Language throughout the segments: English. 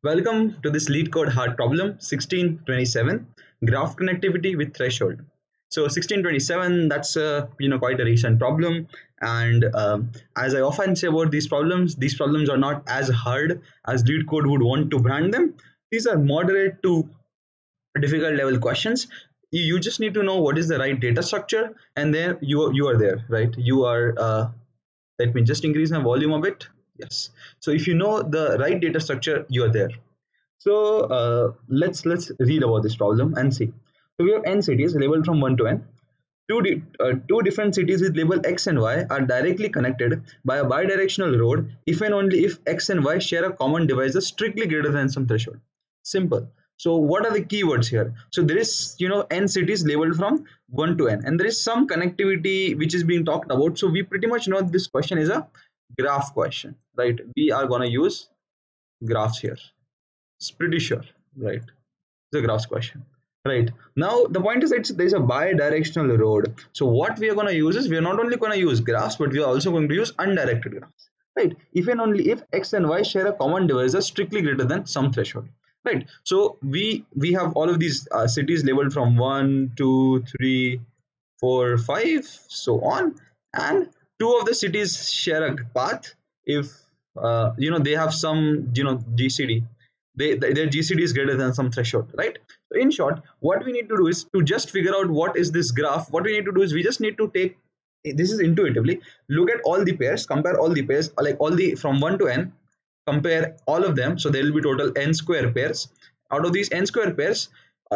Welcome to this Leetcode hard problem 1627 graph connectivity with threshold. So 1627, that's quite a recent problem, and as I often say about these problems are not as hard as Leetcode would want to brand them. These are moderate to difficult level questions. You just need to know what is the right data structure, and then you are there, right? You are let me just increase my volume a bit. Yes. So if you know the right data structure, you are there. So let's read about this problem and see. So we have n cities labeled from 1 to n. Two different cities with label x and y are directly connected by a bidirectional road if and only if x and y share a common divisor strictly greater than some threshold. Simple. So what are the keywords here? So there is n cities labeled from 1 to n, and there is some connectivity which is being talked about. So we pretty much know this question is a graph question, right? We are gonna use graphs here. It's pretty sure, right? It's a graphs question. Right now, the point is that there's a bi-directional road. So what we are going to use is we are not only going to use graphs, but we are also going to use undirected graphs. Right? If and only if x and y share a common divisor strictly greater than some threshold. Right. So we have all of these cities labeled from 1, 2, 3, 4, 5, so on, and two of the cities share a path if they have some GCD. Their GCD is greater than some threshold, right? So in short, what we need to do is to just figure out what is this graph. What we need to do is we just need to take this is intuitively look at all the pairs, compare all the pairs, like all the from 1 to n, compare all of them. So there will be total n square pairs. Out of these n square pairs,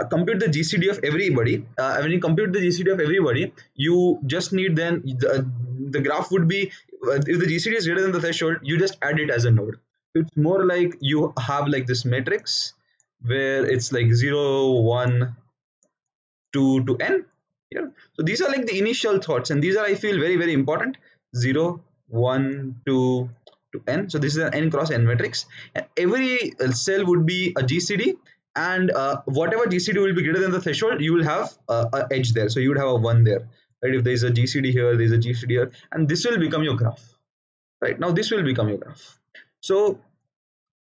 compute the GCD of everybody. When you compute the GCD of everybody, you just need then the graph would be if the GCD is greater than the threshold, you just add it as a node. It's more like you have like this matrix where it's like 0, 1, 2 to n. Yeah. So these are like the initial thoughts, and these are, I feel, very, very important. 0, 1, 2 to n. So this is an n cross n matrix. And every cell would be a GCD, and whatever GCD will be greater than the threshold, you will have a edge there. So you would have a 1 there. Right? If there is a GCD here, there is a GCD here, and this will become your graph. Right now, this will become your graph. So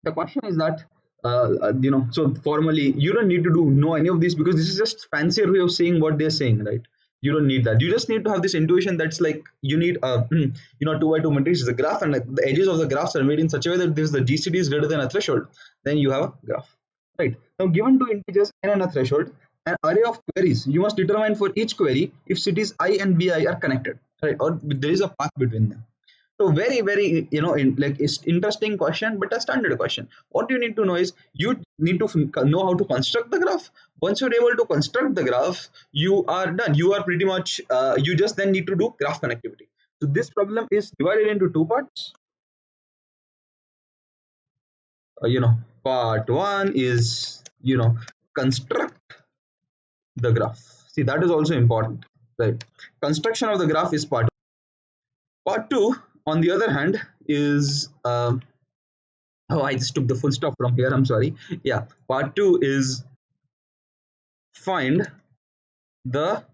the question is that so formally you don't need to know any of this, because this is just fancier way of saying what they're saying, right? You don't need that. You just need to have this intuition that's like you need a 2 by 2 matrix is a graph, and like the edges of the graphs are made in such a way that this the GCD is greater than a threshold. Then you have a graph, right? Now, given two integers n and a threshold, an array of queries, you must determine for each query if cities I and bi are connected, right? Or there is a path between them. So very, very, it's interesting question, but a standard question. What you need to know is you need to know how to construct the graph. Once you're able to construct the graph, you are done. You are pretty much, you just then need to do graph connectivity. So this problem is divided into two parts. Part one is, construct the graph. See, that is also important, right? Construction of the graph is part. Part two, on the other hand, is oh, I just took the full stop from here. I'm sorry. Yeah, part two is find the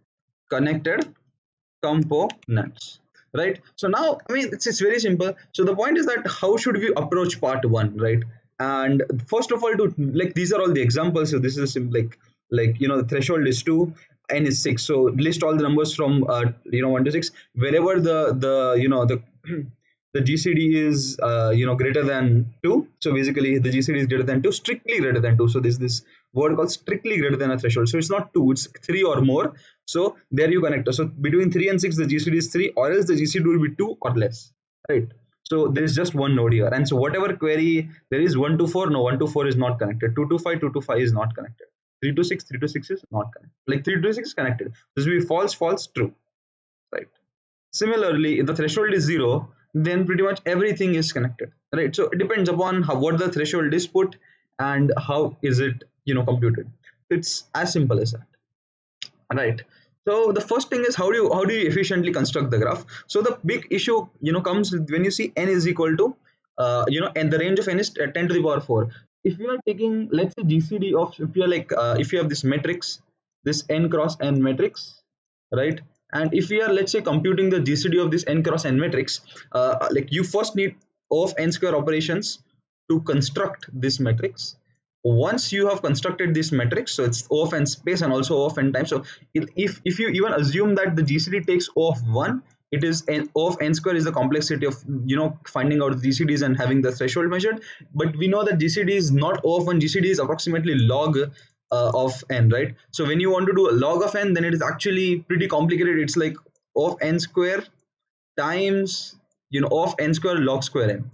connected components. Right. So now, I mean, it's very simple. So the point is that how should we approach part one, right? And first of all, to like these are all the examples. So this is like the threshold is 2, n is 6. So list all the numbers from 1 to 6. Wherever the the GCD is greater than 2. So basically the GCD is greater than 2, strictly greater than 2. So there's this word called strictly greater than a threshold. So it's not 2, it's 3 or more. So there you connect. So between 3 and 6 the GCD is 3, or else the GCD will be 2 or less, right? So there is just one node here, and so whatever query there is 1 to 4, no, 1 to 4 is not connected. 2 to 5, 2 to 5 is not connected. 3 to 6, 3 to 6 is not connected. Like 3 to 6 is connected. This will be false, false, true, right? Similarly, if the threshold is 0, then pretty much everything is connected, right? So it depends upon what the threshold is put and how is it computed. It's as simple as that, right? So the first thing is how do you efficiently construct the graph. So the big issue comes when you see n is equal to and the range of n is 10 to the power 4. If you are taking, let's say, GCD of, if you are like if you have this matrix, this n cross n matrix, right? And if we are, let's say, computing the GCD of this n cross n matrix, like you first need O of n square operations to construct this matrix. Once you have constructed this matrix, so it's O of n space and also O of n times. So if you even assume that the GCD takes O of 1, it is n O of n square is the complexity of finding out the GCDs and having the threshold measured. But we know that GCD is not O of 1. GCD is approximately log of n, right? So when you want to do a log of n, then it is actually pretty complicated. It's like O of n square times O of n square log square n.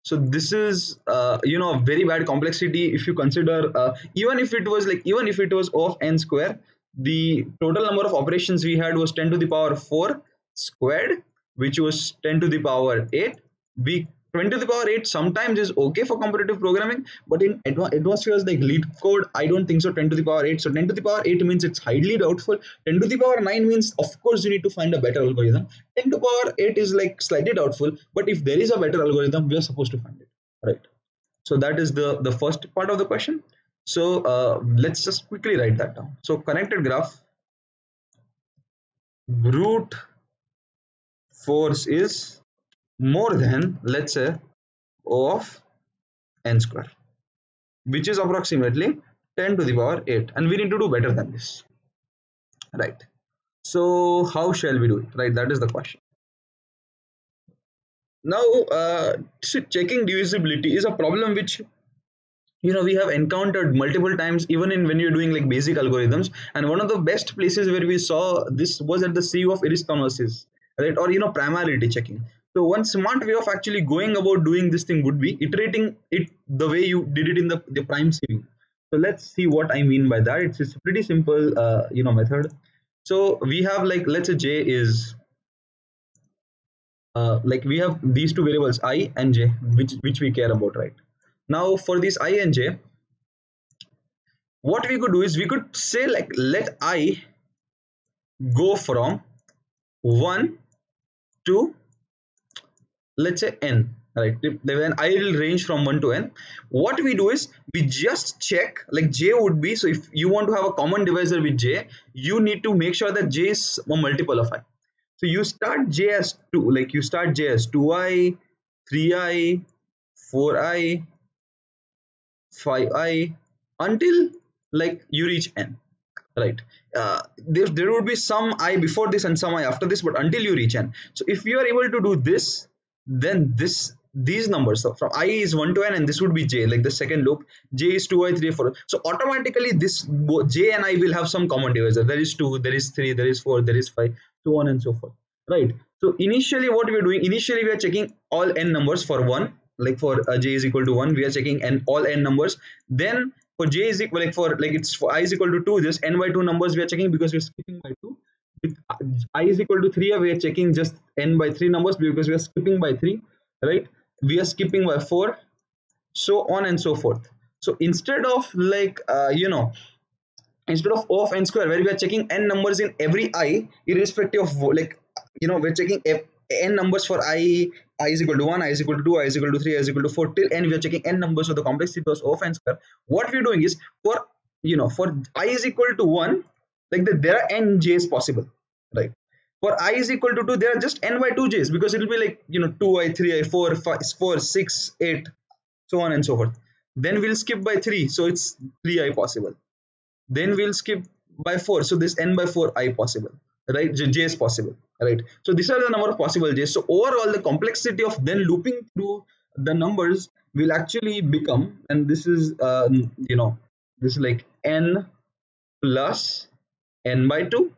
So this is a very bad complexity. If you consider even if it was O of n square, the total number of operations we had was 10 to the power 4 squared, which was 10 to the power 8. We 20 to the power 8 sometimes is okay for competitive programming, but in advanced fields like Leetcode, I don't think so. 10 to the power 8. So 10 to the power 8 means it's highly doubtful. 10 to the power 9 means, of course, you need to find a better algorithm. 10 to the power 8 is like slightly doubtful, but if there is a better algorithm, we are supposed to find it, right? So that is the first part of the question. So let's just quickly write that down. So connected graph, brute force is more than, let's say, O of n square, which is approximately 10 to the power 8, and we need to do better than this, right? So how shall we do it, right? That is the question. Now checking divisibility is a problem which we have encountered multiple times, even in when you're doing like basic algorithms. And one of the best places where we saw this was at the CU of iris converses, right? Or primality checking. So one smart way of actually going about doing this thing would be iterating it the way you did it in the prime CV. So let's see what I mean by that. It's a pretty simple method. So we have, like, let's say j is like we have these two variables I and j, which we care about, right? Now for this I and j, what we could do is we could say, like, let I go from 1 to, let's say, n, right? Then I will range from 1 to n. What we do is we just check, like, j would be, so if you want to have a common divisor with j, you need to make sure that j is a multiple of I. So you start j as 2, like you start j as 2i, 3i, 4i, 5i, until like you reach n, right? There would be some I before this and some I after this, but until you reach n. So if you are able to do this, then these numbers, so from I is 1 to n, and this would be j, like the second loop, j is 2i, 3i, 4. So automatically this j and I will have some common divisor. There is 2, there is 3, there is 4, there is 5, so on and so forth, right? So initially what we are doing, initially we are checking all n numbers for 1, like for j is equal to 1, we are checking all n numbers. Then for j is equal, like for I is equal to 2, this n by 2 numbers we are checking because we are skipping by 2. With I is equal to 3, we are checking just n by 3 numbers because we are skipping by 3, right? We are skipping by 4, so on and so forth. So instead of like instead of O of n square, where we are checking n numbers in every I, irrespective of, like, we're checking n numbers for I is equal to 1, I is equal to 2, I is equal to 3, I is equal to 4, till n we are checking n numbers of the complexity of O of n square. What we're doing is, for for I is equal to 1, like there are n j's possible, right? For I is equal to 2, there are just n by 2 j's, because it will be like 2i, 3i, 4, 5, 4, 6, 8, so on and so forth. Then we'll skip by 3, so it's 3i possible. Then we'll skip by 4, so this n by 4 I possible, right? J is possible, right? So these are the number of possible j's. So overall, the complexity of then looping through the numbers will actually become, and this is this is like n plus n by 2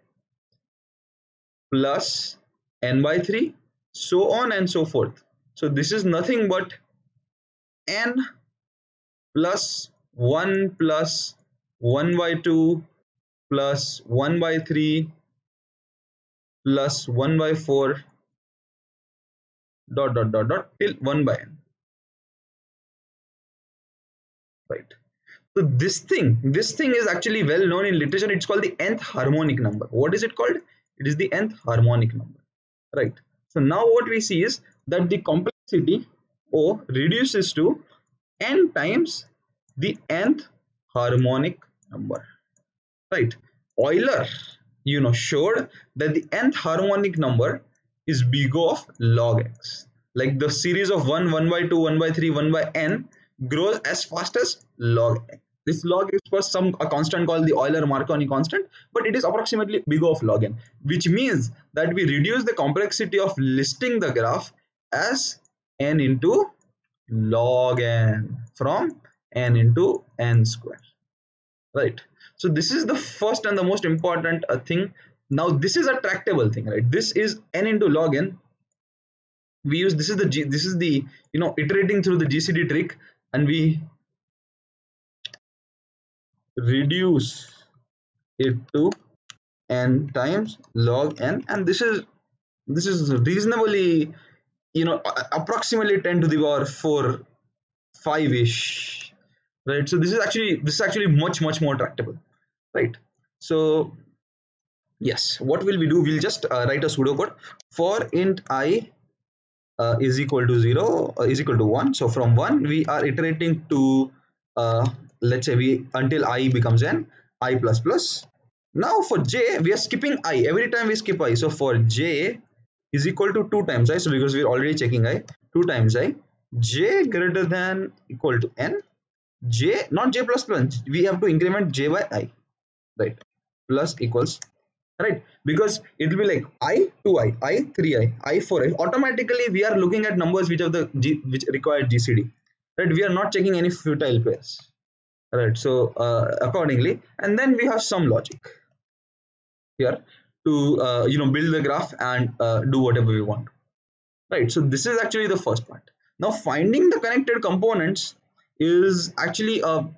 plus n by 3, so on and so forth. So this is nothing but n plus 1 plus 1 by 2 plus 1 by 3 plus 1 by 4 dot dot dot dot till 1 by n, right? So this thing is actually well known in literature. It's called the nth harmonic number. What is it called? It is the nth harmonic number, right? So now what we see is that the complexity O reduces to n times the nth harmonic number, right? Euler showed that the nth harmonic number is big O of log x. like the series of 1, 1 by 2, 1 by 3, 1 by n grows as fast as log n. This log is for a constant called the Euler-Marconi constant, but it is approximately big of log n, which means that we reduce the complexity of listing the graph as n into log n, from n into n square, right? So this is the first and the most important thing. Now this is a tractable thing, right? This is n into log n. We use, this is the iterating through the GCD trick, and we reduce it to n times log n, and this is reasonably, approximately 10 to the power 4 5-ish, right? So this is actually much more tractable, right? So yes, what will we do? We'll just write a pseudocode for int I is equal to 0 is equal to 1. So from 1 we are iterating to let's say we until I becomes n, I plus plus. Now for j we are skipping I every time we skip I. So for j is equal to 2 times I, so because we are already checking I, 2 times I, j greater than equal to n, j not j plus plus, we have to increment j by I, right? Plus equals, right? Because it will be like I 2I, I 3I, I 4I. Automatically we are looking at numbers which have which require GCD, right? We are not checking any futile pairs, right? So accordingly, and then we have some logic here to build the graph and do whatever we want, right? So this is actually the first part. Now finding the connected components is actually a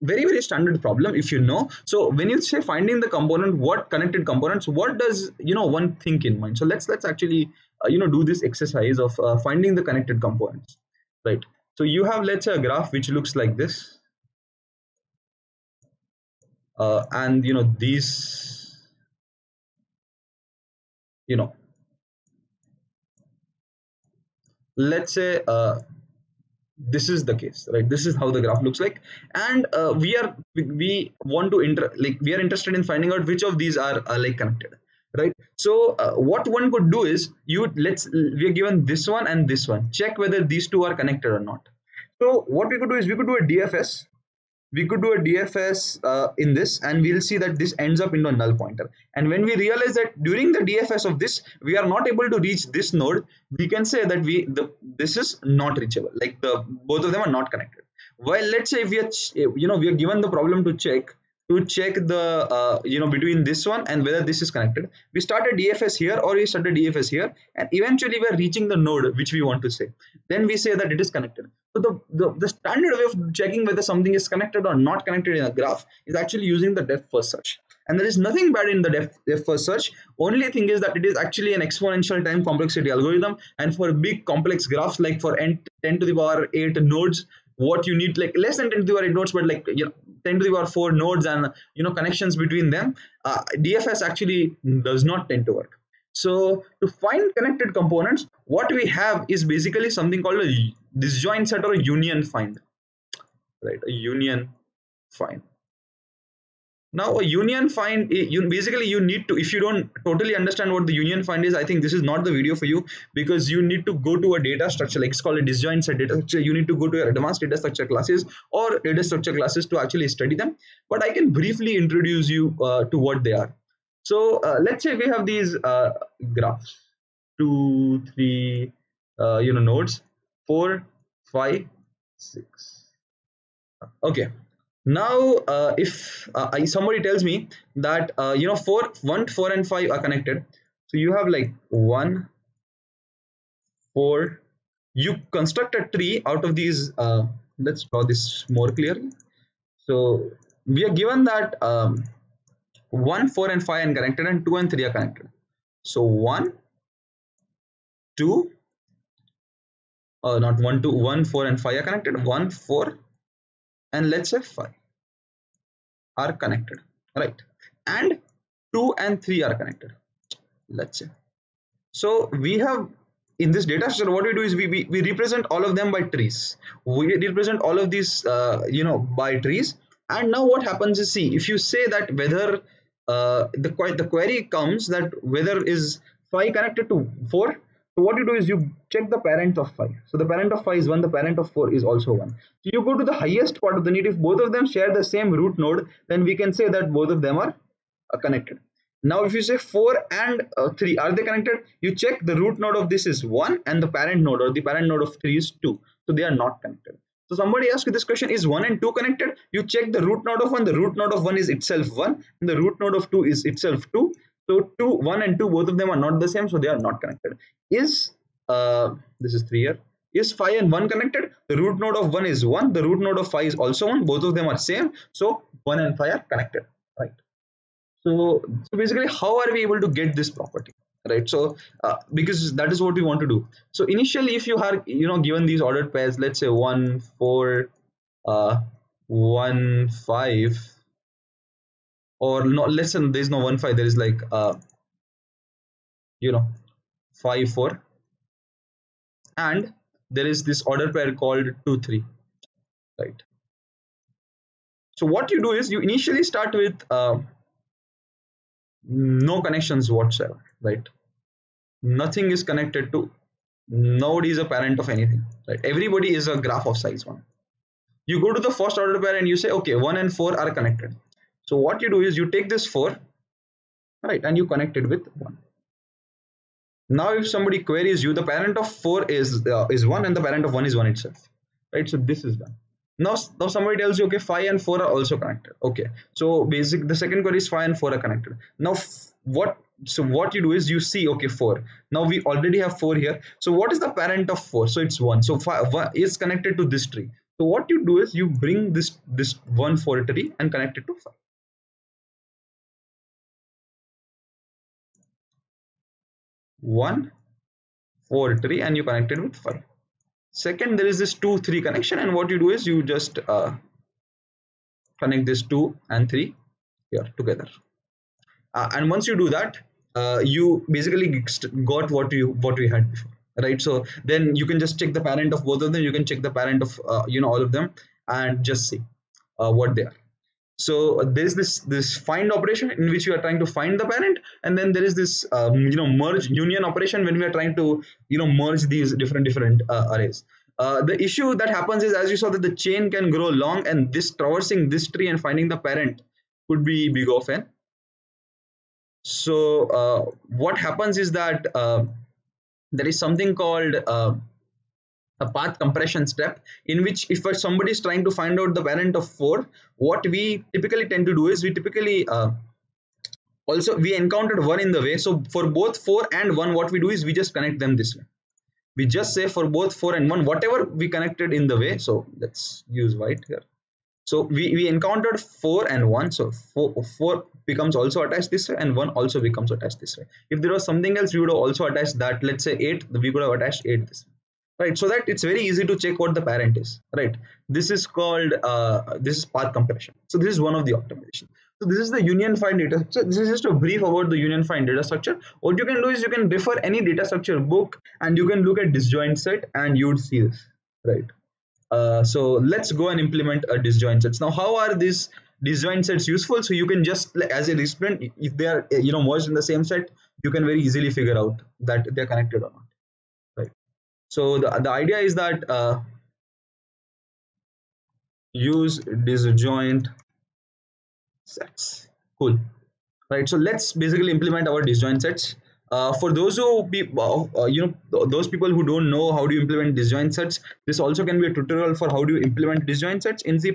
very standard problem, if you know. So when you say finding the component, what connected components, what does one think in mind? So let's actually do this exercise of finding the connected components, right? So you have, let's say, a graph which looks like this, and these, let's say this is the case, right? This is how the graph looks like, and we want to we are interested in finding out which of these are like connected, right? So what one could do is, we are given this one and this one, check whether these two are connected or not. So what we could do is we could do a DFS. We could do a DFS in this, and we'll see that this ends up into a null pointer. And when we realize that during the DFS of this, we are not able to reach this node, we can say that this is not reachable. Like both of them are not connected. While let's say if we are we are given the problem to check the between this one and whether this is connected, we start a DFS here or we start a DFS here, and eventually we are reaching the node which we want to say. Then we say that it is connected. So the standard way of checking whether something is connected or not connected in a graph is actually using the depth first search. And there is nothing bad in the depth first search. Only thing is that it is actually an exponential time complexity algorithm, and for big complex graphs, like for 10 to the power 8 nodes, what you need, like less than 10 to the power 8 nodes, but like 10 to the power 4 nodes and connections between them, DFS actually does not tend to work. So to find connected components, what we have is basically something called a disjoint set or a union find, right? A union find. Now a union find, basically you need to, if you don't totally understand what the union find is, I think this is not the video for you, because you need to go to a data structure, like it's called a disjoint set data structure. You need to go to your advanced data structure classes or data structure classes to actually study them. But I can briefly introduce you to what they are. So let's say we have these graphs, 2, 3, nodes, 4, 5, 6. Okay. Now, if somebody tells me that 1, 4, and 5 are connected, so you have like 1, 4. You construct a tree out of these. Let's draw this more clearly. So we are given that 1, 4, and 5 are connected, and 2 and 3 are connected. So 1, 2, not 1, 2, 1, 4, and 5 are connected. 1, 4, and let's say 5 are connected, right? And 2 and 3 are connected, let's say. So we have, in this data structure, what we do is we represent all of them by trees. We represent all of these by trees. And now what happens is, see, if you say that whether the query comes that whether is 5 connected to 4, So what you do is you check the parent of 5. So the parent of 5 is 1, the parent of 4 is also 1. So you go to the highest part of the need. If both of them share the same root node, then we can say that both of them are connected. Now if you say 4 and 3, are they connected? You check the root node of this is 1 and the parent node or the parent node of 3 is 2. So they are not connected. So somebody asked you this question, is 1 and 2 connected? You check the root node of 1, the root node of 1 is itself 1 and the root node of 2 is itself 2. So 1 and 2, both of them are not the same, so they are not connected. Is this is 3 here. Is 5 and 1 connected? The root node of 1 is 1, the root node of 5 is also 1, both of them are same, so 1 and 5 are connected, right? So basically, how are we able to get this property, right? So because that is what we want to do. So initially, if you are given these ordered pairs, let's say 1 4 1 5, or no, let's say there is no 1 5, there is like 5 4, and there is this order pair called 2 3, right? So what you do is you initially start with no connections whatsoever, right? Nothing is connected to, nobody is a parent of anything, right? Everybody is a graph of size 1. You go to the first order pair and you say, okay, 1 and 4 are connected. So what you do is you take this 4, right, and you connect it with 1. Now if somebody queries you, the parent of 4 is 1 and the parent of 1 is 1 itself, right? So this is done. Now somebody tells you, okay, 5 and 4 are also connected. Okay, so the second query is 5 and 4 are connected. Now what you do is you see, okay, 4. Now we already have 4 here. So what is the parent of 4? So it's 1. So 5 is connected to this tree. So what you do is you bring this 1 4 tree and connect it to 5. 1 4 tree and you connect it with 5. Second, there is this 2 3 connection, and what you do is you just connect this 2 and 3 here together. And once you do that, you basically got what we had before, right? So then you can just check the parent of both of them. You can check the parent of all of them and just see what they are. So there is this find operation in which you are trying to find the parent, and then there is this merge union operation when we are trying to merge these different arrays. The issue that happens is, as you saw, that the chain can grow long, and this traversing this tree and finding the parent could be big of n. So what happens is that there is something called a path compression step, in which if somebody is trying to find out the parent of 4, what we typically tend to do is we typically also we encountered 1 in the way. So for both 4 and 1, what we do is we just connect them this way. We just say for both 4 and 1, whatever we connected in the way. So let's use white here. So we encountered 4 and 1. So 4 becomes also attached this way, and 1 also becomes attached this way. If there was something else, we would have also attached that. Let's say 8, we could have attached 8 this way. Right, so that it's very easy to check what the parent is, right? This is called this is path compression. So this is one of the optimization. So this is the union find data structure. This is just a brief about the union find data structure. What you can do is you can refer any data structure book and you can look at disjoint set and you would see this, right? So let's go and implement a disjoint sets. Now, how are these disjoint sets useful? So you can just, as a experiment, if they are merged in the same set, you can very easily figure out that they're connected or not. So the idea is that use disjoint sets. Cool, right? So let's basically implement our disjoint sets. For those who those people who don't know how do you implement disjoint sets, this also can be a tutorial for how do you implement disjoint sets in C++,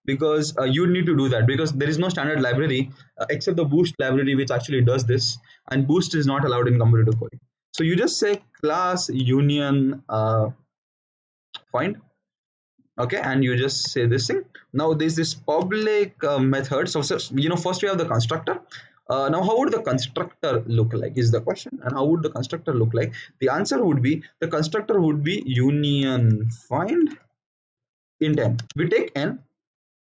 because you need to do that because there is no standard library except the Boost library which actually does this, and Boost is not allowed in competitive coding. So you just say class union find, okay, and you just say this thing. Now there's this public method. So first we have the constructor. Now how would the constructor look like is the question, and how would the constructor look like? The answer would be the constructor would be union find int n. We take n,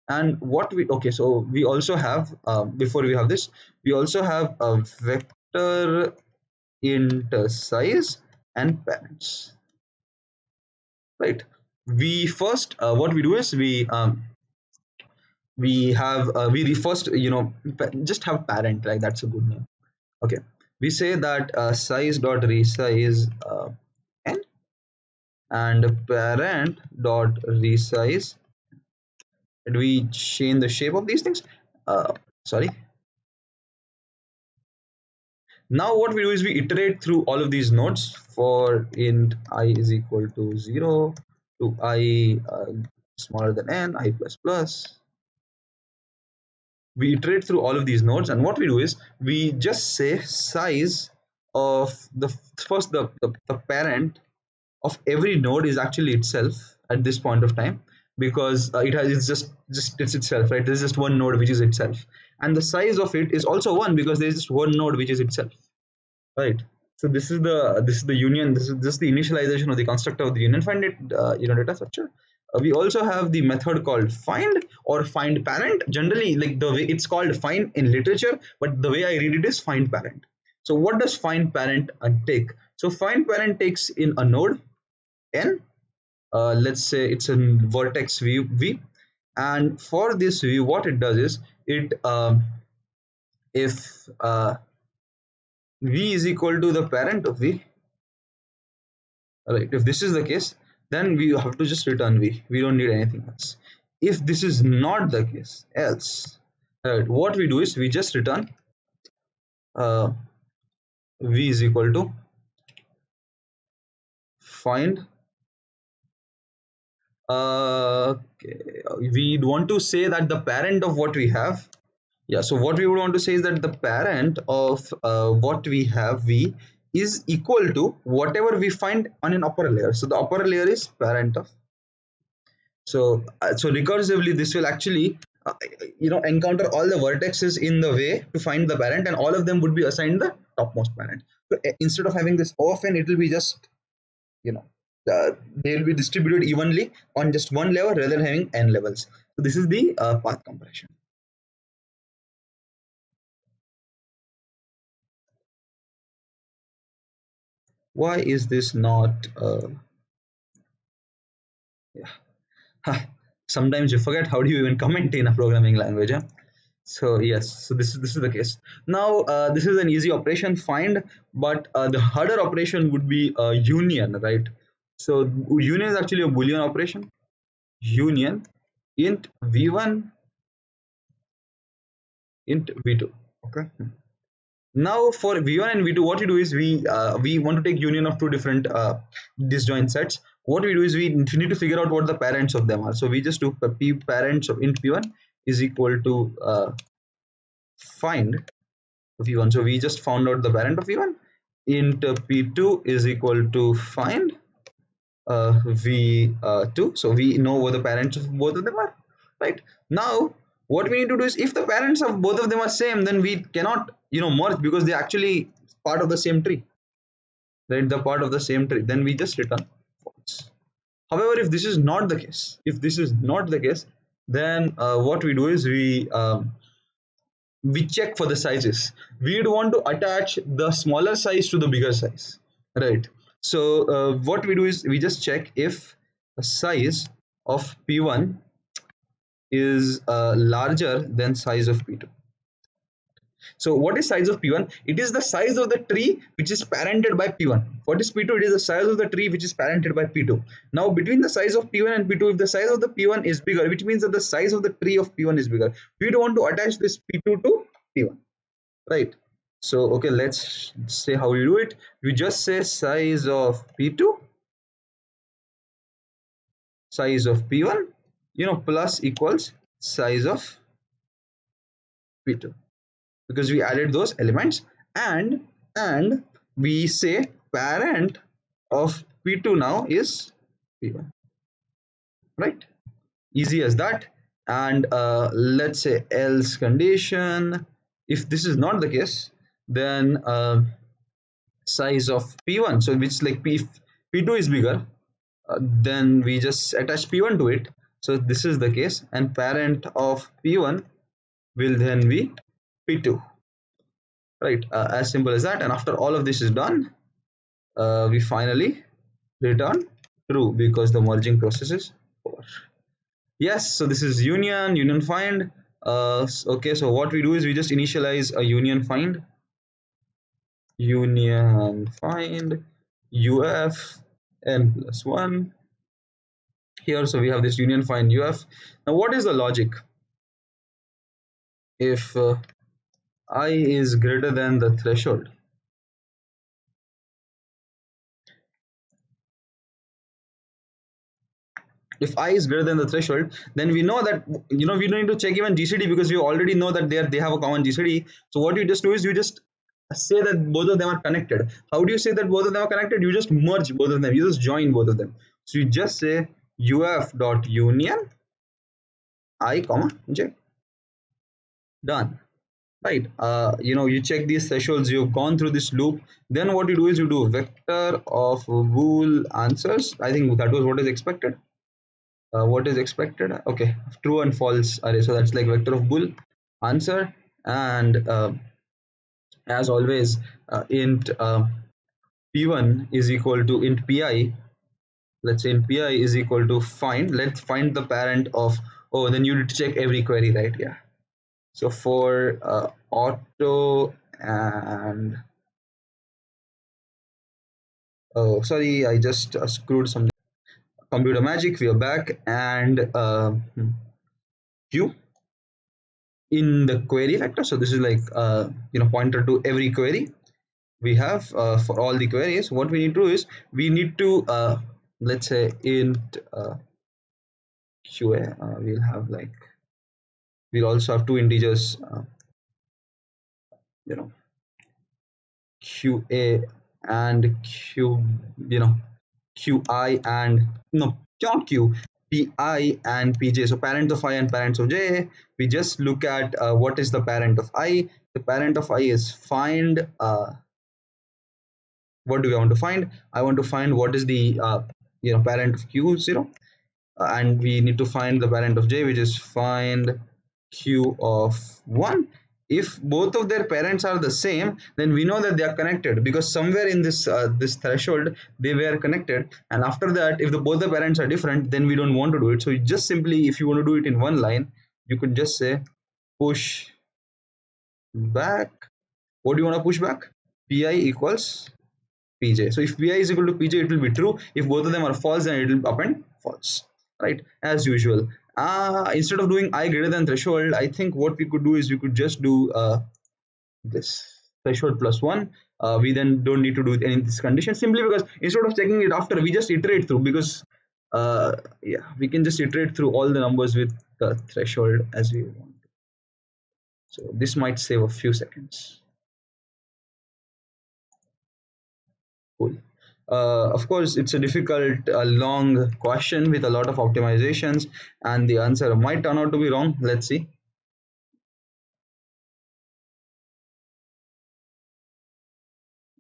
and what we so we also have before we have this, we also have a vector int size and parents, right? We first what we do is we first just have parent, right? That's a good name. Okay, we say that size dot resize n, and parent dot resize. Did we change the shape of these things? Sorry. Now what we do is we iterate through all of these nodes for int I is equal to 0 to I smaller than n, I plus plus. We iterate through all of these nodes, and what we do is we just say size of the first the parent of every node is actually itself at this point of time, because it's just it's itself, right? There's just one node which is itself, and the size of it is also one because there's just one node which is itself, right? So this is the union. This is just the initialization of the constructor of the union find it data structure. We also have the method called find or find parent. Generally, like the way it's called find in literature, but the way I read it is find parent. So what does find parent take? So find parent takes in a node n. Let's say it's a vertex v, and for this v, what it does is it if v is equal to the parent of v, right? If this is the case, then we have to just return v. We don't need anything else. If this is not the case, else, right, what we do is we just return v is equal to find. Okay, we want to say that the parent of what we have. Yeah, so what we would want to say is that the parent of what we have v is equal to whatever we find on an upper layer. So the upper layer is parent of. So recursively this will actually encounter all the vertexes in the way to find the parent, and all of them would be assigned the topmost parent. So instead of having this O of n, it will be just they will be distributed evenly on just one level rather than having n levels. So this is the path compression. Why is this not yeah. Sometimes you forget how do you even comment in a programming language, huh? So yes, so this is the case. Now this is an easy operation, find, but the harder operation would be union, right? So union is actually a Boolean operation. Union int v1 int v2. Okay. Now for v1 and v2, what we do is we want to take union of two different disjoint sets. What we do is we need to figure out what the parents of them are. So we just do p parents of int p1 is equal to find v1. So we just found out the parent of v1. Int p2 is equal to find v2. So we know what the parents of both of them are, right? Now what we need to do is, if the parents of both of them are same, then we cannot merge, because they're actually part of the same tree, right? The part of the same tree, then we just return false. However, if this is not the case, then what we do is we check for the sizes. We'd want to attach the smaller size to the bigger size, right? So what we do is we just check if the size of p1 is larger than size of p2. So what is size of p1? It is the size of the tree which is parented by p1. What is p2? It is the size of the tree which is parented by p2. Now between the size of p1 and p2, if the size of the p1 is bigger, which means that the size of the tree of p1 is bigger, we don't want to attach this p2 to p1, right? So okay, let's say how we do it. We just say size of p2, size of p1, plus equals size of p2, because we added those elements, and we say parent of p2 now is p1, right? Easy as that. And let's say else condition. If this is not the case, then size of p1, so which like p2 is bigger, then we just attach p1 to it. So this is the case, and parent of p1 will then be p2, right? As simple as that. And after all of this is done, we finally return true, because the merging process is over. Yes, so this is union find. Okay, so what we do is we just initialize a union find. union find uf n plus 1 here. So we have this union find uf. Now what is the logic? If I is greater than the threshold, if I is greater than the threshold, then we know that, we don't need to check even GCD because we already know that they have a common GCD. So what you just do is you just say that both of them are connected. How do you say that both of them are connected? You just merge both of them. You just join both of them. So you just say uf dot union I comma j. Done. Right. You check these thresholds. You've gone through this loop. Then what you do is you do vector of bool answers. I think that was what is expected. What is expected? Okay, true and false array. So that's like vector of bool answer. And as always, int p1 is equal to int pi. Let's say int pi is equal to find. Let's find the parent of. Oh, then you need to check every query, right? Yeah. So for auto and oh, sorry, I just screwed something. Computer magic. We are back, and q in the query vector. So this is like pointer to every query we have for all the queries. What we need to do is we need to let's say int qa. We'll have like we'll also have two integers. You know qa and q. Qi and no, not q, pi and pj. So parents of I and parents of j. We just look at what is the parent of I. The parent of I is find. What do we want to find? I want to find what is the parent of q0, and we need to find the parent of j, which is find q of 1. If both of their parents are the same, then we know that they are connected, because somewhere in this threshold they were connected. And after that, if both the parents are different, then we don't want to do it. So you just simply, if you want to do it in one line, you could just say push back. What do you want to push back? pi equals pj. So if pi is equal to pj, it will be true. If both of them are false, then it will append false, right? As usual. Instead of doing I greater than threshold, I think what we could do is we could just do this threshold plus 1. We then don't need to do any of this condition, simply because instead of checking it after, we just iterate through, because yeah, we can just iterate through all the numbers with the threshold as we want. So this might save a few seconds. Cool. Of course, it's a difficult, long question with a lot of optimizations, and the answer might turn out to be wrong. Let's see.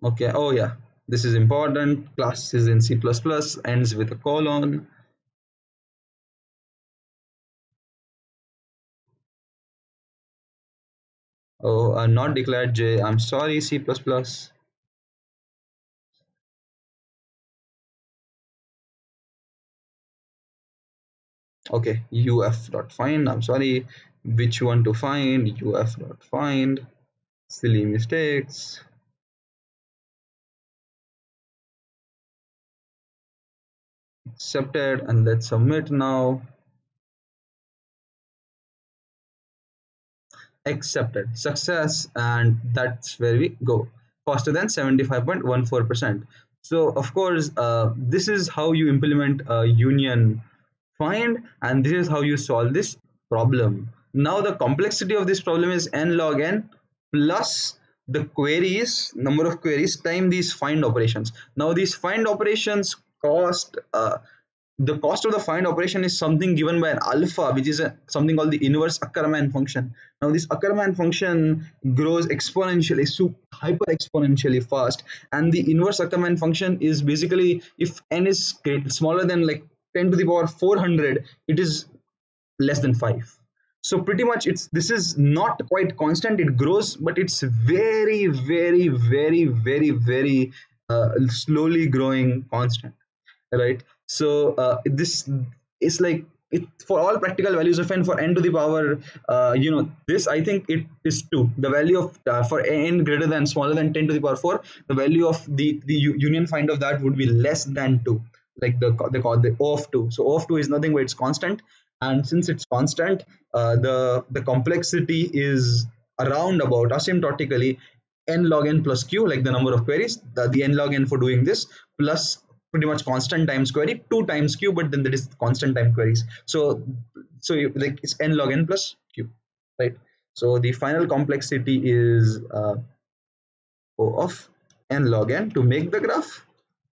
Okay. Oh yeah, this is important. Class is in C++, ends with a colon. Oh, not declared J. I'm sorry, C++. Okay, uf dot find. I'm sorry, which one to find? Uf dot find. Silly mistakes. Accepted, and let's submit now. Accepted, success, and that's where we go. Faster than 75.14%. So of course, this is how you implement a union find, and this is how you solve this problem. Now the complexity of this problem is n log n plus the queries, number of queries, time these find operations. Now these find operations cost the cost of the find operation is something given by an alpha, which is something called the inverse Ackermann function. Now this Ackermann function grows exponentially, hyper exponentially fast, and the inverse Ackermann function is basically, if n is smaller than like 10 to the power 400, it is less than 5. So pretty much this is not quite constant. It grows, but it's very, very, very, very, very slowly growing constant, right? So this is like it for all practical values of n, for n to the power this, I think it is 2. The value of for n greater than smaller than 10 to the power 4, the value of the union find of that would be less than 2, like the O of 2. So O of 2 is nothing but it's constant, and since it's constant, the complexity is around about asymptotically n log n plus q, like the number of queries, the n log n for doing this, plus pretty much constant times query 2 times q, but then there is constant time queries. Like it's n log n plus q, right? So the final complexity is O of n log n to make the graph,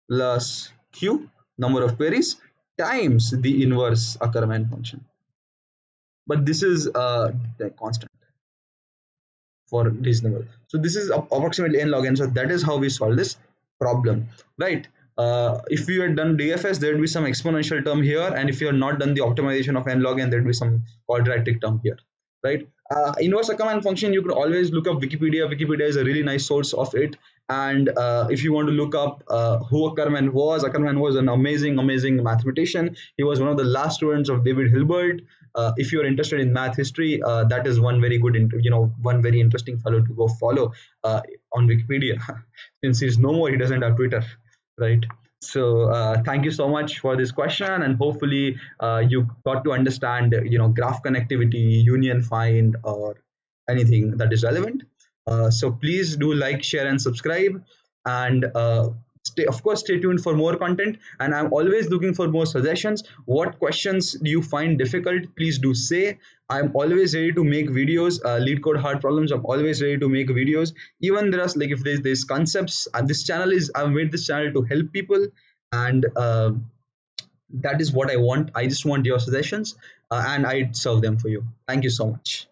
plus q, number of queries, times the inverse Ackermann function. But this is the constant for reasonable. So this is approximately n log n. So that is how we solve this problem, right? If you had done DFS, there would be some exponential term here, and if you had not done the optimization of n log n, there would be some quadratic term here, right? Inverse Ackermann function, you could always look up Wikipedia. Wikipedia is a really nice source of it. And if you want to look up who Ackermann was an amazing mathematician. He was one of the last students of David Hilbert. If you're interested in math history, that is one very good, one very interesting fellow to go follow on Wikipedia. Since he's no more, he doesn't have Twitter, right? So thank you so much for this question, and hopefully you got to understand, graph connectivity, union find, or anything that is relevant. So please do like, share, and subscribe, and stay tuned for more content. And I'm always looking for more suggestions. What questions do you find difficult? Please do say. I'm always ready to make videos. Leetcode hard problems, I'm always ready to make videos. Even there are, like, if there's concepts, and this channel is, I've made this channel to help people, and that is what I want. I just want your suggestions, and I serve them for you. Thank you so much.